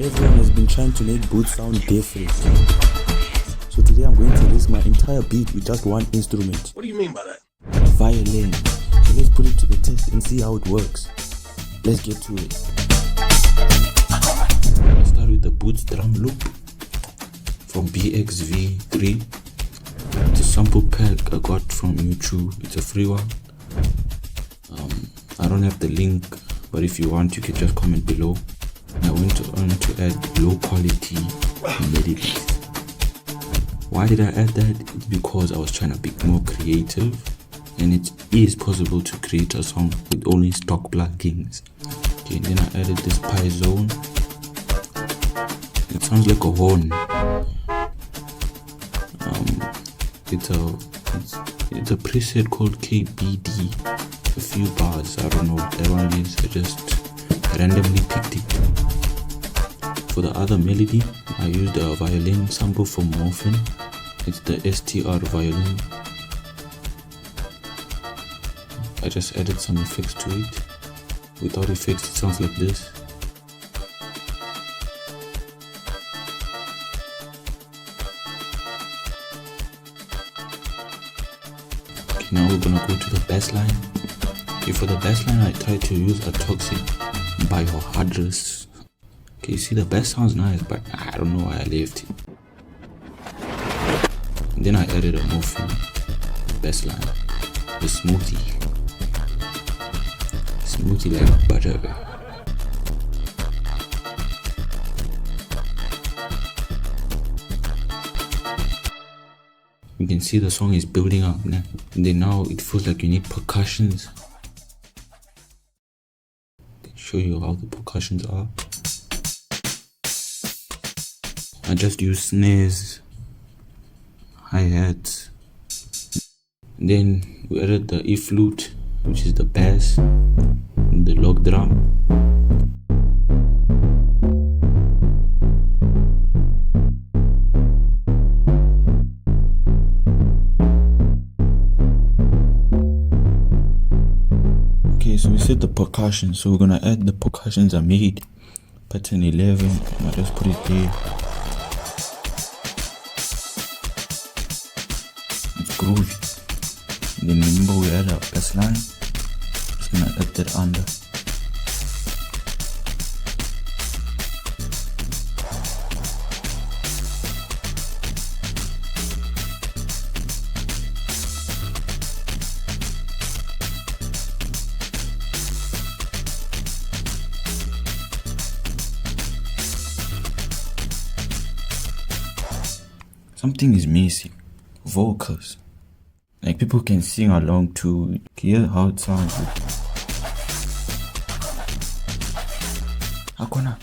Everyone has been trying to make boots sound different. So today I'm going to release my entire beat with just one instrument. What do you mean by that? Violin. So let's put it to the test and see how it works. Let's get to it. I'll start with the boots drum loop from BXV3. It's a sample pack I got from YouTube. It's a free one. I don't have the link, but if you want you can just comment below. I went on to add low quality melodies. Why did I add that? It's because I was trying to be more creative, and it is possible to create a song with only stock plugins. Okay, and then I added this pi zone. It sounds like a horn. It's a preset called KBD. A few bars, I don't know what that one is. I just randomly picked it. For the other melody, I used a violin sample from Morphin. It's the STR violin. I just added some effects to it. Without effects, it sounds like this. Okay, now we're gonna go to the bass line. Okay, for the bass line, I tried to use a Toxic Biohydrous. Okay, you see the bass sounds nice, but I don't know why I left it. And then I added a Morphin bass line, the smoothie like butter. You can see the song is building up now. And then now it feels like you need percussions. I'll show you how the percussions are. I just use snares, hi-hats. Then we added the E flute, which is the bass, and the log drum. Okay, so we set the percussion, so we're gonna add the percussions I made. Pattern 11, I just put it there. It's groovy. And then remember we add our bass line. Just gonna add that under. Something is missing. Vocals. Like people can sing along to hear how it sounds. Akona.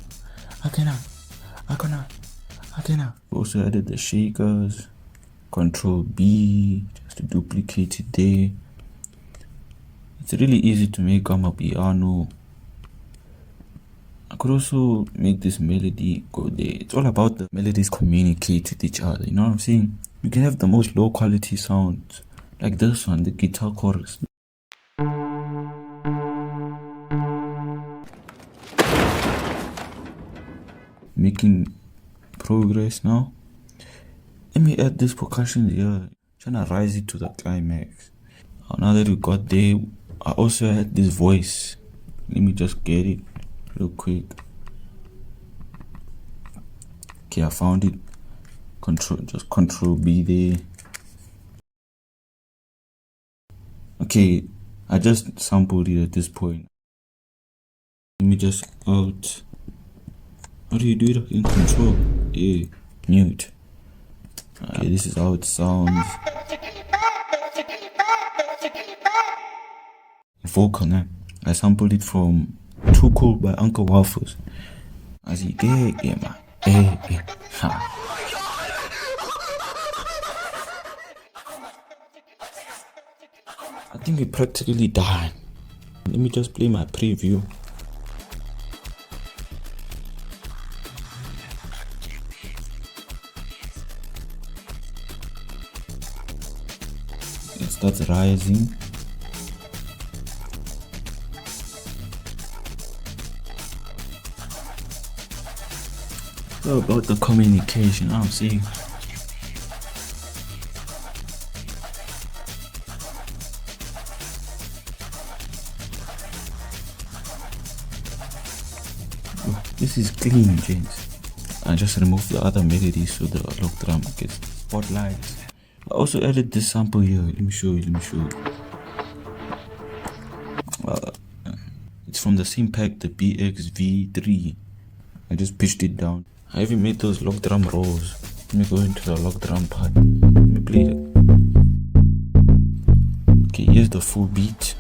Also added the shakers. Control B just to duplicate it there. It's really easy to make a piano. I could also make this melody go there. It's all about the melodies communicate with each other, you know what I'm saying? You can have the most low quality sounds, like this one, the guitar chorus. Making progress now. Let me add this percussion here, trying to rise it to the climax. Now that we got there, I also had this voice. Let me just get it real quick. Okay, I found it. Control B there. Okay, I just sampled it at this point. Let me just out. How do you do it in control? Yeah, mute. Okay, this is how it sounds. Vocal now. I sampled it from Too Cool by Uncle Waffles. As he get, yeah, man. Hey. Ha. I think we practically done. Let me just play my preview. It starts rising. So about the communication, I'm saying. Oh, this is clean, gents. I just removed the other melodies so the lock drum gets spotlights. I also added this sample here. Let me show you. It's from the same pack, the BXV3. I just pitched it down. I even made those lock drum rolls. Let me go into the lock drum part. Let me play it. Okay, here's the full beat.